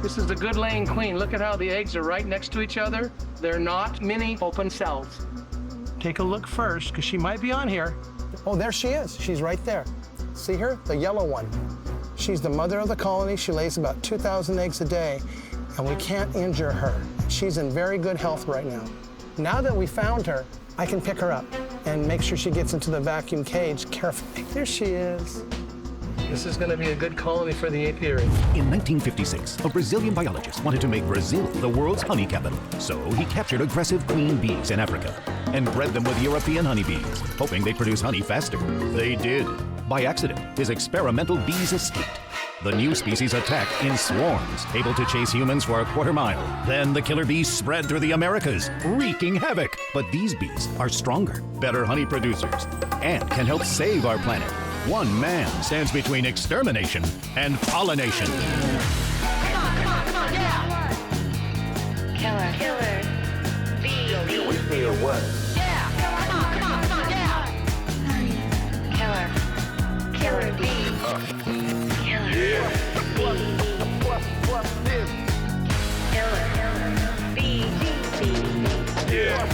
This is a good laying queen. Look at how the eggs are right next to each other. They're not mini open cells. Take a look first, because she might be on here. Oh, there she is. She's right there. See her? The yellow one. She's the mother of the colony. She lays about 2,000 eggs a day, and we can't injure her. She's in very good health right now. Now that we found her, I can pick her up and make sure she gets into the vacuum cage carefully. There she is. This is going to be a good colony for the apiary. In 1956, a Brazilian biologist wanted to make Brazil the world's honey capital. So he captured aggressive queen bees in Africa and bred them with European honeybees, hoping they'd produce honey faster. They did. By accident, his experimental bees escaped. The new species attacked in swarms, able to chase humans for a quarter mile. Then the killer bees spread through the Americas, wreaking havoc. But these bees are stronger, better honey producers, and can help save our planet. One man stands between extermination and pollination. Come on, yeah! Killer. Bee. You with me or what? Yeah! Come on, yeah! Killer bee. Killer Yeah. bee. What's this? Killer bee. Yeah.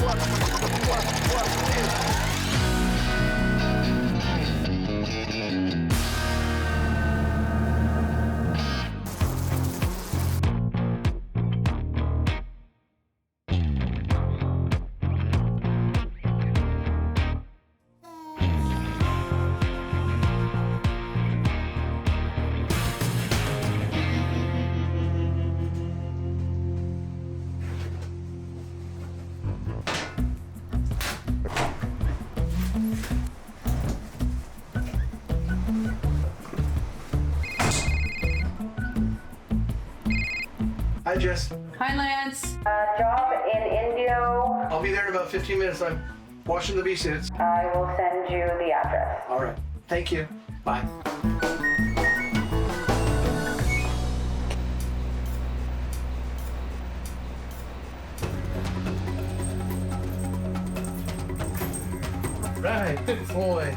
What's this? Hi, Jess. Hi, Lance. Job in Indio. I'll be there in about 15 minutes. I'm washing the bee suits. I will send you the address. All right. Thank you. Bye. Right. Good boy.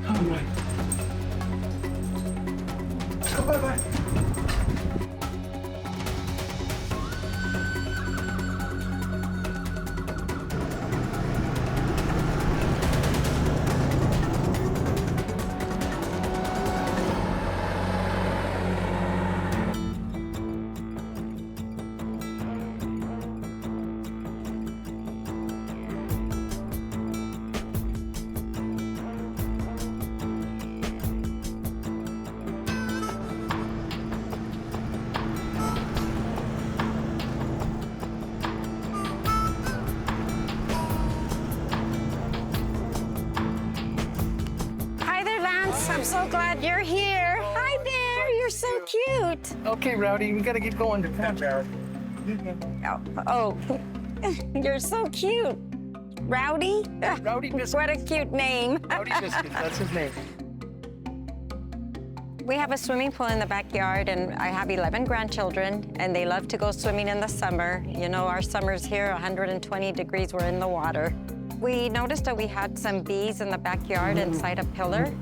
Oh, my. Oh, bye-bye. I'm so glad you're here. Hi there, you're so cute. Okay, Rowdy, we gotta get going. Come on, Rowdy. Oh, you're so cute. Rowdy? Rowdy Biscuits. What a cute name. Rowdy Biscuits, that's his name. We have a swimming pool in the backyard, and I have 11 grandchildren, and they love to go swimming in the summer. You know, our summers here, 120 degrees, we're in the water. We noticed that we had some bees in the backyard inside a pillar.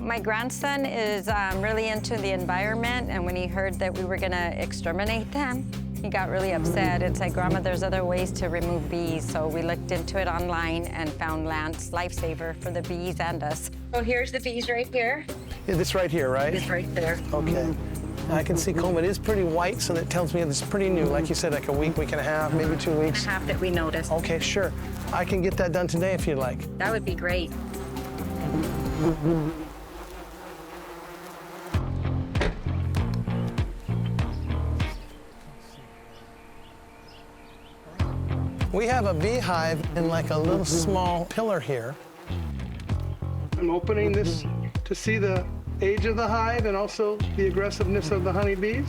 My grandson is really into the environment, and when he heard that we were gonna exterminate them, he got really upset and said, Grandma, there's other ways to remove bees. So we looked into it online and found Lance Lifesaver for the bees and us. So here's the bees right here. Yeah, this right here, right? It's right there. Okay. I can see comb. It is pretty white, so that tells me it's pretty new. Like you said, like a week, week and a half, maybe 2 weeks. Half that we noticed. Okay, sure. I can get that done today if you'd like. That would be great. We have a beehive in like a little small pillar here. I'm opening this to see the age of the hive and also the aggressiveness of the honeybees.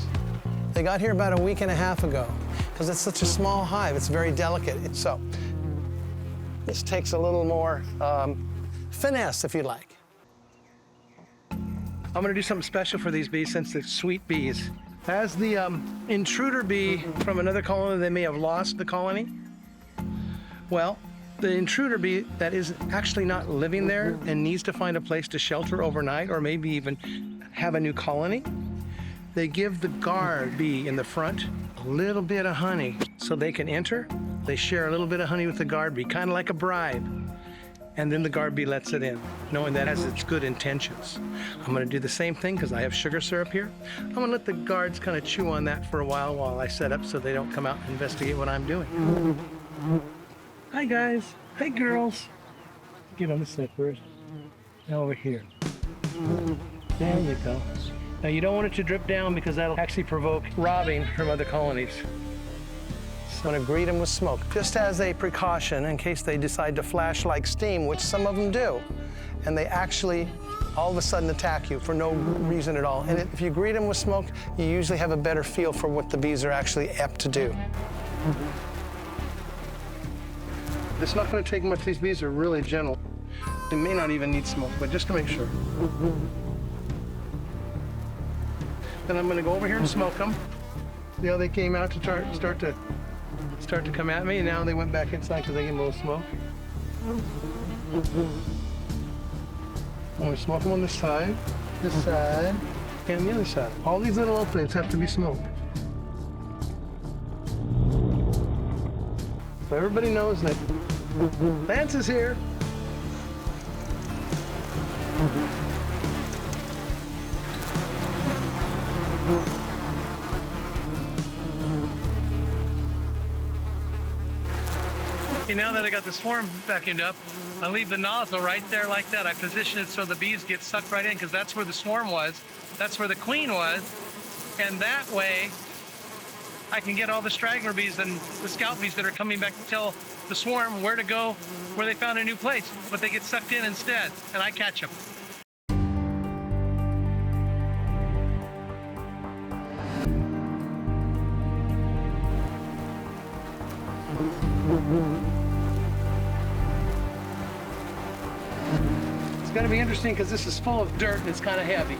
They got here about a week and a half ago because it's such a small hive. It's very delicate. So this takes a little more finesse, if you like. I'm gonna do something special for these bees since they're sweet bees. As the intruder bee from another colony, they may have lost the colony. Well, the intruder bee that is actually not living there and needs to find a place to shelter overnight or maybe even have a new colony, they give the guard bee in the front a little bit of honey so they can enter. They share a little bit of honey with the guard bee, kind of like a bribe. And then the guard bee lets it in, knowing that has its good intentions. I'm gonna do the same thing because I have sugar syrup here. I'm gonna let the guards kind of chew on that for a while I set up so they don't come out and investigate what I'm doing. Hi guys, hi girls. Get on this side first. Now over here. There you go. Now you don't want it to drip down because that'll actually provoke robbing from other colonies. I'm gonna greet them with smoke, just as a precaution in case they decide to flash like steam, which some of them do, and they actually all of a sudden attack you for no reason at all. And if you greet them with smoke, you usually have a better feel for what the bees are actually apt to do. It's not gonna take much. These bees are really gentle. They may not even need smoke, but just to make sure. Then I'm gonna go over here and smoke them. See how they came out to start to come at me, and now they went back inside because they get a little smoke. I'm gonna smoke them on this side, and the other side. All these little openings have to be smoked. So everybody knows that Lance is here. Okay, now that I got the swarm vacuumed up, I leave the nozzle right there like that. I position it so the bees get sucked right in because that's where the swarm was. That's where the queen was. And that way, I can get all the straggler bees and the scout bees that are coming back to tell the swarm where to go, where they found a new place. But they get sucked in instead, and I catch them. It's going to be interesting because this is full of dirt and it's kind of heavy.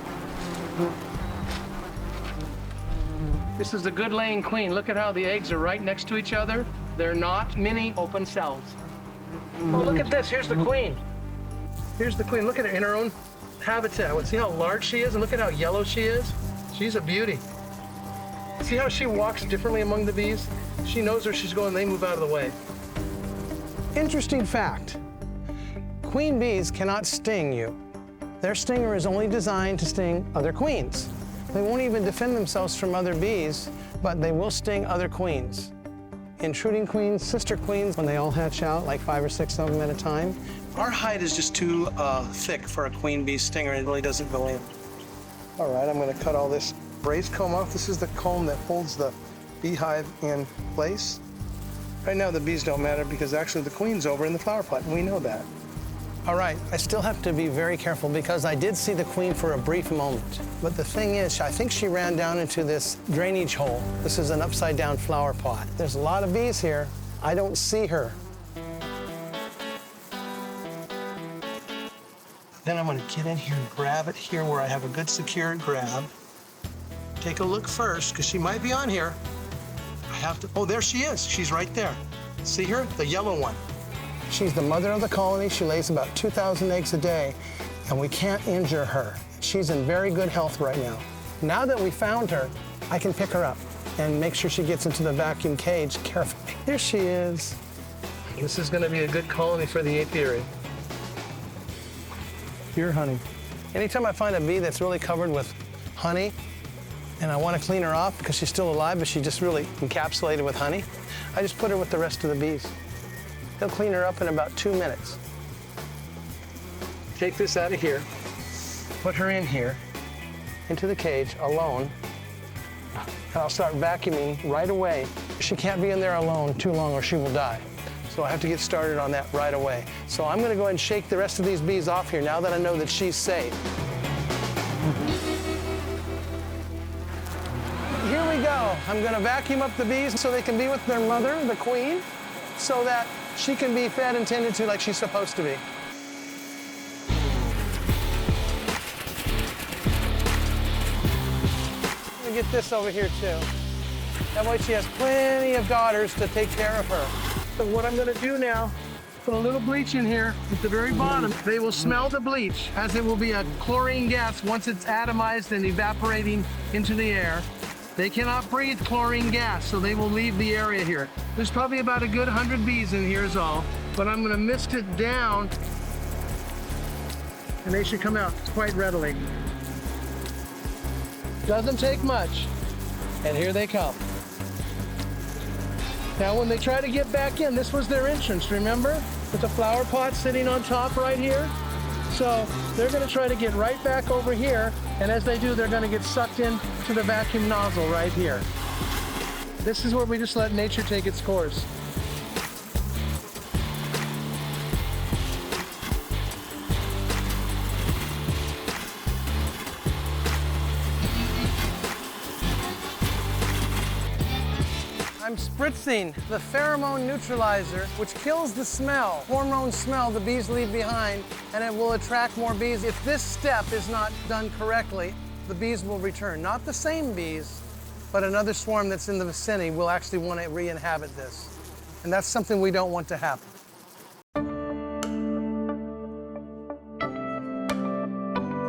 This is a good laying queen. Look at how the eggs are right next to each other. They're not mini open cells. Oh, look at this. Here's the queen. Here's the queen. Look at her in her own habitat. See how large she is and look at how yellow she is? She's a beauty. See how she walks differently among the bees? She knows where she's going. They move out of the way. Interesting fact. Queen bees cannot sting you. Their stinger is only designed to sting other queens. They won't even defend themselves from other bees, but they will sting other queens. Intruding queens, sister queens, when they all hatch out, like 5 or 6 of them at a time. Our hide is just too thick for a queen bee stinger. It really doesn't go in. All right, I'm going to cut all this braised comb off. This is the comb that holds the beehive in place. Right now, the bees don't matter because actually the queen's over in the flower pot, and we know that. All right, I still have to be very careful because I did see the queen for a brief moment. But the thing is, I think she ran down into this drainage hole. This is an upside-down flower pot. There's a lot of bees here. I don't see her. Then I'm gonna get in here and grab it here where I have a good secure grab. Take a look first, because she might be on here. I have to, oh, there she is. She's right there. See her? The yellow one. She's the mother of the colony. She lays about 2,000 eggs a day, and we can't injure her. She's in very good health right now. Now that we found her, I can pick her up and make sure she gets into the vacuum cage carefully. Here she is. This is gonna be a good colony for the apiary. Pure honey. Anytime I find a bee that's really covered with honey, and I want to clean her off because she's still alive, but she's just really encapsulated with honey, I just put her with the rest of the bees. They'll clean her up in about 2 minutes. Take this out of here, put her in here, into the cage alone, and I'll start vacuuming right away. She can't be in there alone too long or she will die. So I have to get started on that right away. So I'm gonna go ahead and shake the rest of these bees off here now that I know that she's safe. Here we go. I'm gonna vacuum up the bees so they can be with their mother, the queen, so that she can be fed and tended to like she's supposed to be. Let me get this over here too. That way she has plenty of daughters to take care of her. So what I'm gonna do now Put a little bleach in here at the very bottom. They will smell the bleach, as it will be a chlorine gas once it's atomized and evaporating into the air. They cannot breathe chlorine gas, so they will leave the area here. There's probably about a good 100 bees in here is all, but I'm gonna mist it down and they should come out quite readily. Doesn't take much, and here they come. Now when they try to get back in, this was their entrance, remember? With the flower pot sitting on top right here. So they're gonna try to get right back over here, and as they do, they're gonna get sucked in to the vacuum nozzle right here. This is where we just let nature take its course. I'm spritzing the pheromone neutralizer, which kills the smell, hormone smell the bees leave behind, and it will attract more bees. If this step is not done correctly, the bees will return. Not the same bees, but another swarm that's in the vicinity will actually want to re-inhabit this. And that's something we don't want to happen.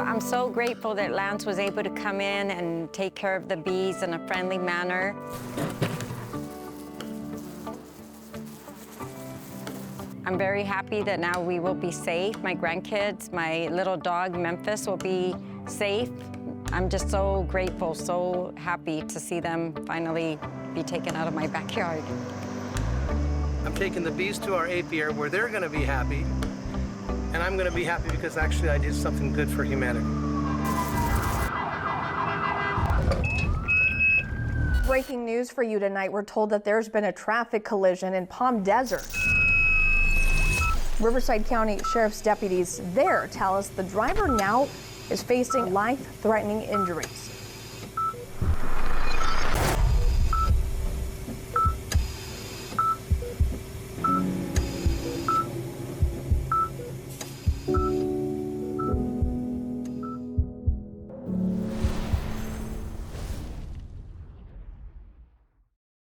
I'm so grateful that Lance was able to come in and take care of the bees in a friendly manner. I'm very happy that now we will be safe. My grandkids, my little dog, Memphis, will be safe. I'm just so grateful, so happy to see them finally be taken out of my backyard. I'm taking the bees to our apiary where they're gonna be happy, and I'm gonna be happy because actually I did something good for humanity. Breaking news for you tonight. We're told that there's been a traffic collision in Palm Desert. Riverside County Sheriff's deputies there tell us the driver now is facing life-threatening injuries.